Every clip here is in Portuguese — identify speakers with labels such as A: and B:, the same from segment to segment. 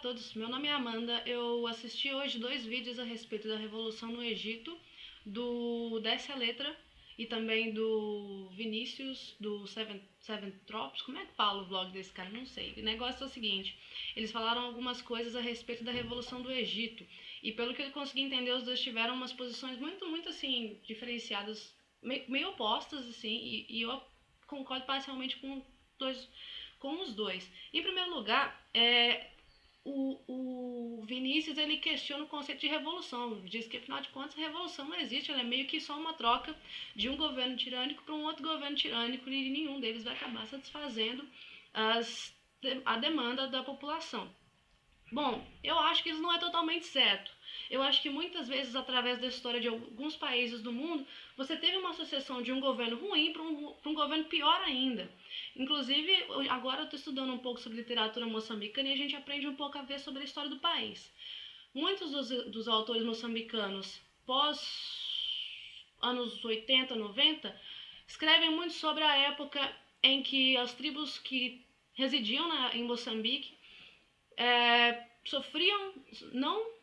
A: todos, meu nome é Amanda. Eu assisti hoje 2 vídeos a respeito da Revolução no Egito, do Desce a Letra e também do Vinícius, do Seven Tropes. Como é que fala o vlog desse cara? Não sei. O negócio é o seguinte, eles falaram algumas coisas a respeito da Revolução do Egito e pelo que eu consegui entender, os dois tiveram umas posições muito assim, diferenciadas, meio opostas, assim, e eu concordo parcialmente com os dois. Em primeiro lugar, o Vinícius ele questiona o conceito de revolução. Diz que, afinal de contas, a revolução não existe. Ela é meio que só uma troca de um governo tirânico para um outro governo tirânico e nenhum deles vai acabar satisfazendo a demanda da população. Bom, eu acho que isso não é totalmente certo. Eu acho que muitas vezes, através da história de alguns países do mundo, você teve uma sucessão de um governo ruim para um governo pior ainda. Inclusive, agora eu estou estudando um pouco sobre literatura moçambicana e a gente aprende um pouco a ver sobre a história do país. Muitos dos autores moçambicanos, pós anos 80, 90, escrevem muito sobre a época em que as tribos que residiam em Moçambique sofriam, não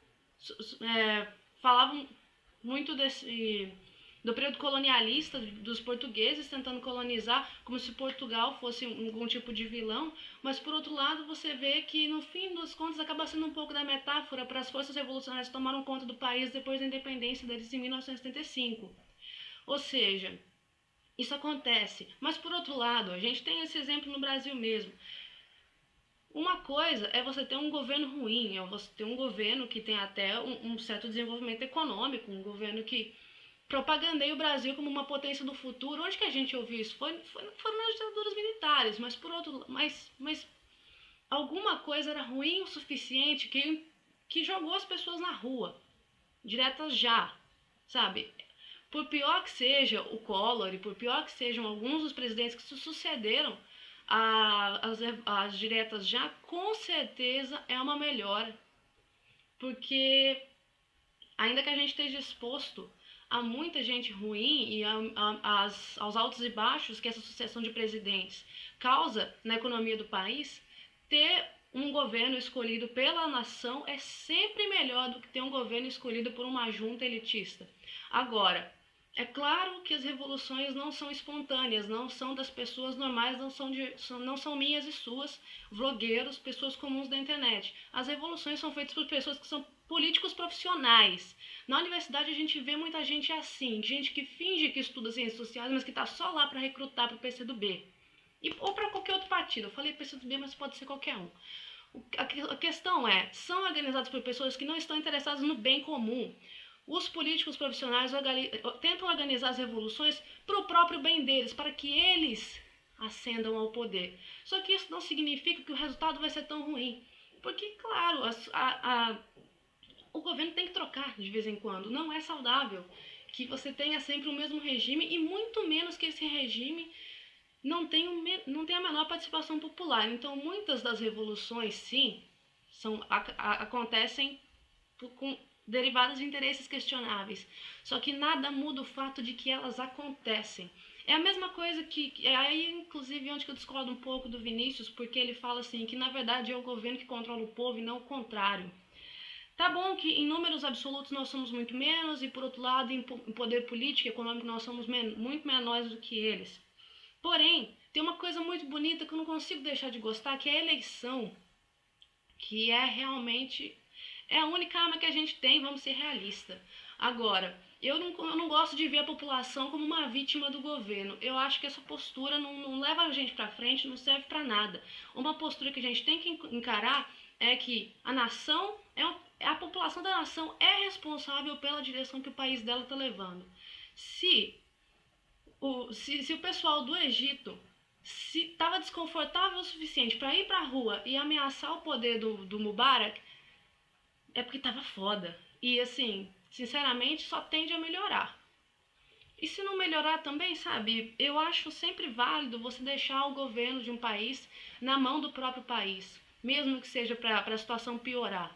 A: falavam muito do período colonialista dos portugueses tentando colonizar, como se Portugal fosse algum tipo de vilão, mas por outro lado você vê que no fim dos contos acaba sendo um pouco da metáfora para as forças revolucionárias que tomaram conta do país depois da independência deles em 1975. Ou seja, isso acontece, mas por outro lado, a gente tem esse exemplo no Brasil mesmo. Uma coisa é você ter um governo ruim, é você ter um governo que tem até um certo desenvolvimento econômico, um governo que propagandeia o Brasil como uma potência do futuro. Onde que a gente ouviu isso? Foram nas ditaduras militares, mas alguma coisa era ruim o suficiente que jogou as pessoas na rua, diretas já, sabe? Por pior que seja o Collor e por pior que sejam alguns dos presidentes que se sucederam, as diretas já, com certeza é uma melhora, porque ainda que a gente esteja exposto a muita gente ruim e aos altos e baixos que essa sucessão de presidentes causa na economia do país, ter um governo escolhido pela nação é sempre melhor do que ter um governo escolhido por uma junta elitista. Agora, é claro que as revoluções não são espontâneas, não são das pessoas normais, não são minhas e suas, vlogueiros, pessoas comuns da internet. As revoluções são feitas por pessoas que são políticos profissionais. Na universidade a gente vê muita gente assim, gente que finge que estuda ciências sociais, mas que está só lá para recrutar para o PCdoB. Ou para qualquer outro partido. Eu falei PCdoB, mas pode ser qualquer um. A questão é, são organizados por pessoas que não estão interessadas no bem comum. Os políticos profissionais tentam organizar as revoluções para o próprio bem deles, para que eles ascendam ao poder. Só que isso não significa que o resultado vai ser tão ruim. Porque, claro, o governo tem que trocar de vez em quando. Não é saudável que você tenha sempre o mesmo regime e muito menos que esse regime não tenha a menor participação popular. Então, muitas das revoluções, sim, acontecem com derivadas de interesses questionáveis. Só que nada muda o fato de que elas acontecem. É a mesma coisa é aí, inclusive, onde eu discordo um pouco do Vinícius, porque ele fala assim, que na verdade é o governo que controla o povo e não o contrário. Tá bom que em números absolutos nós somos muito menos e, por outro lado, em poder político e econômico nós somos muito menores do que eles. Porém, tem uma coisa muito bonita que eu não consigo deixar de gostar, que é a eleição, que é realmente a única arma que a gente tem, vamos ser realistas. Agora, eu não gosto de ver a população como uma vítima do governo. Eu acho que essa postura não leva a gente para frente, não serve para nada. Uma postura que a gente tem que encarar é que a nação, a população da nação é responsável pela direção que o país dela está levando. Se o pessoal do Egito estava desconfortável o suficiente para ir para a rua e ameaçar o poder do Mubarak, é porque tava foda. E assim, sinceramente, só tende a melhorar. E se não melhorar também, sabe, eu acho sempre válido você deixar o governo de um país na mão do próprio país, mesmo que seja para a situação piorar.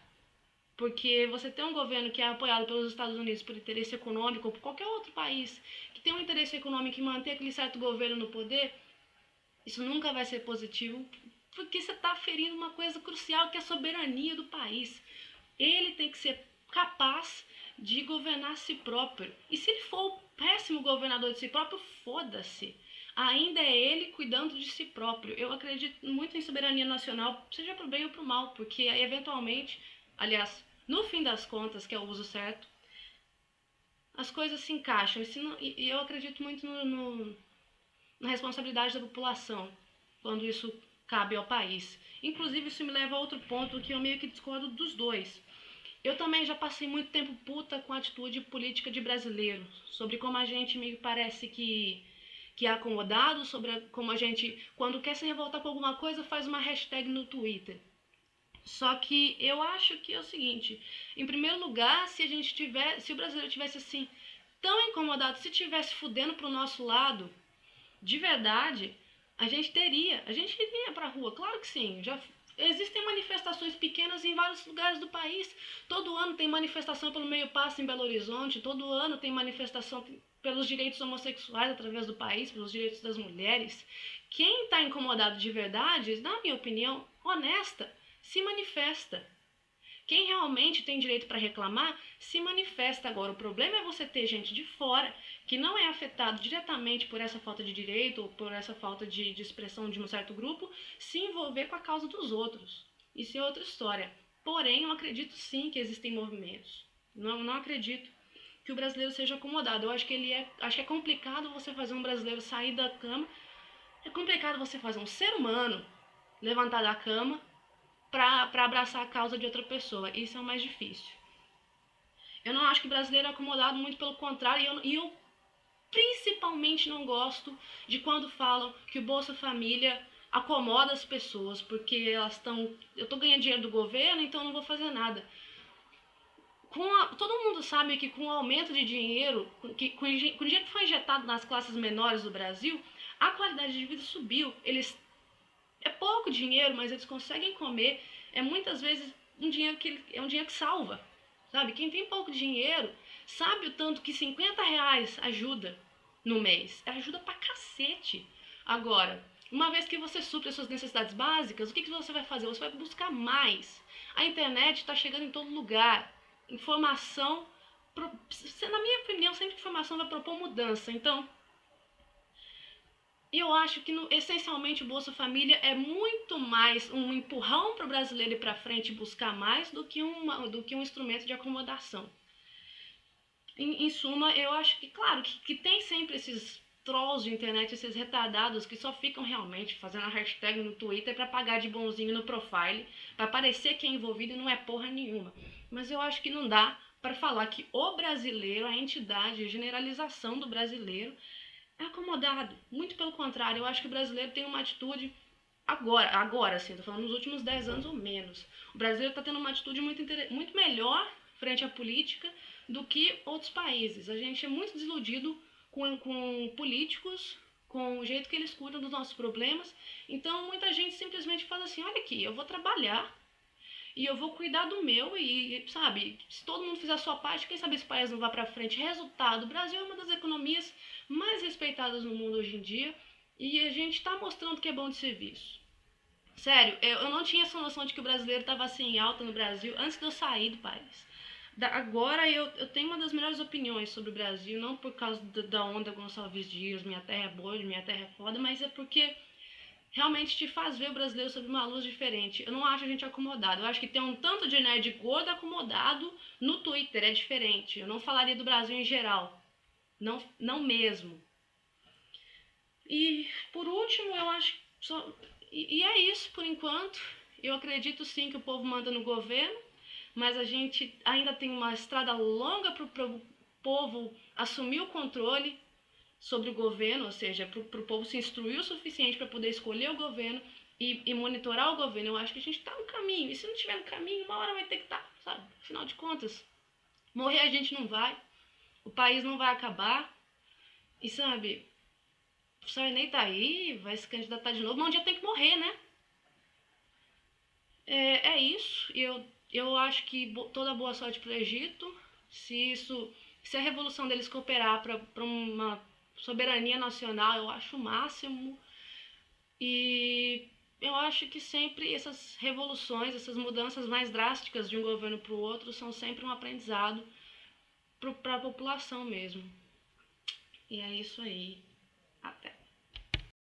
A: Porque você tem um governo que é apoiado pelos Estados Unidos por interesse econômico, ou por qualquer outro país que tem um interesse econômico em manter aquele certo governo no poder, isso nunca vai ser positivo porque você está ferindo uma coisa crucial que é a soberania do país. Ele tem que ser capaz de governar a si próprio. E se ele for o péssimo governador de si próprio, foda-se. Ainda é ele cuidando de si próprio. Eu acredito muito em soberania nacional, seja pro bem ou pro mal, porque eventualmente, aliás, no fim das contas, que é o uso certo, as coisas se encaixam. E eu acredito muito na responsabilidade da população, quando isso cabe ao país. Inclusive, isso me leva a outro ponto que eu meio que discordo dos dois. Eu também já passei muito tempo puta com a atitude política de brasileiro, sobre como a gente meio parece que é acomodado, sobre como a gente, quando quer se revoltar com alguma coisa, faz uma hashtag no Twitter. Só que eu acho que é o seguinte, em primeiro lugar, se o brasileiro tivesse assim, tão incomodado, se tivesse fudendo pro nosso lado, de verdade, a gente iria pra rua, claro que sim, já existem manifestações pequenas em vários lugares do país. Todo ano tem manifestação pelo Meio Passo em Belo Horizonte, todo ano tem manifestação pelos direitos homossexuais através do país, pelos direitos das mulheres. Quem está incomodado de verdade, na minha opinião, honesta, se manifesta. Quem realmente tem direito para reclamar, se manifesta. Agora, o problema é você ter gente de fora que não é afetado diretamente por essa falta de direito ou por essa falta de expressão de um certo grupo, se envolver com a causa dos outros. Isso é outra história. Porém, eu acredito sim que existem movimentos. Não acredito que o brasileiro seja acomodado. Eu acho que é complicado você fazer um brasileiro sair da cama. É complicado você fazer um ser humano levantar da cama para abraçar a causa de outra pessoa. Isso é o mais difícil. Eu não acho que brasileiro é acomodado, muito pelo contrário, e eu principalmente não gosto de quando falam que o Bolsa Família acomoda as pessoas, porque elas estão... Eu tô ganhando dinheiro do governo, então não vou fazer nada. Todo mundo sabe que com o aumento de dinheiro, com o dinheiro que foi injetado nas classes menores do Brasil, a qualidade de vida subiu. É pouco dinheiro, mas eles conseguem comer. É muitas vezes é um dinheiro que salva, sabe? Quem tem pouco dinheiro sabe o tanto que R$ 50 ajuda no mês. Ajuda pra cacete. Agora, uma vez que você supre as suas necessidades básicas, o que você vai fazer? Você vai buscar mais. A internet está chegando em todo lugar. Informação, na minha opinião, sempre informação vai propor mudança. Então, eu acho que essencialmente o Bolsa Família é muito mais um empurrão para o brasileiro ir para frente e buscar mais do que um instrumento de acomodação. Em suma, eu acho que, claro, que tem sempre esses trolls de internet, esses retardados que só ficam realmente fazendo a hashtag no Twitter para pagar de bonzinho no profile, para parecer que é envolvido e não é porra nenhuma. Mas eu acho que não dá para falar que o brasileiro, a entidade, a generalização do brasileiro é acomodado. Muito pelo contrário, eu acho que o brasileiro tem uma atitude agora sim, tô falando nos últimos 10 anos ou menos. O brasileiro está tendo uma atitude muito melhor frente à política do que outros países. A gente é muito desiludido com políticos, com o jeito que eles cuidam dos nossos problemas. Então muita gente simplesmente fala assim, olha aqui, eu vou trabalhar e eu vou cuidar do meu e, sabe, se todo mundo fizer a sua parte, quem sabe esse país não vai pra frente. Resultado, o Brasil é uma das economias mais respeitadas no mundo hoje em dia e a gente tá mostrando que é bom de serviço. Sério, eu não tinha essa noção de que o brasileiro tava assim em alta no Brasil antes de eu sair do país. Agora eu tenho uma das melhores opiniões sobre o Brasil, não por causa da onda Gonçalves Dias, minha terra é boa, minha terra é foda, mas é porque realmente te faz ver o brasileiro sob uma luz diferente. Eu não acho a gente acomodado. Eu acho que tem um tanto de nerd gordo acomodado no Twitter, é diferente. Eu não falaria do Brasil em geral. Não mesmo. E por último, eu acho só... E é isso por enquanto. Eu acredito sim que o povo manda no governo, mas a gente ainda tem uma estrada longa para o povo assumir o controle sobre o governo, ou seja, para o povo se instruir o suficiente para poder escolher o governo e monitorar o governo. Eu acho que a gente está no caminho, e se não tiver no caminho, uma hora vai ter que estar, sabe? Afinal de contas, morrer a gente não vai, o país não vai acabar, e sabe, o Sarney tá aí, vai se candidatar de novo, mas um dia tem que morrer, né? É isso, eu acho que toda boa sorte para o Egito, se a revolução deles cooperar para uma soberania nacional, eu acho o máximo. E eu acho que sempre essas revoluções, essas mudanças mais drásticas de um governo para o outro são sempre um aprendizado para a população mesmo. E é isso aí. Até.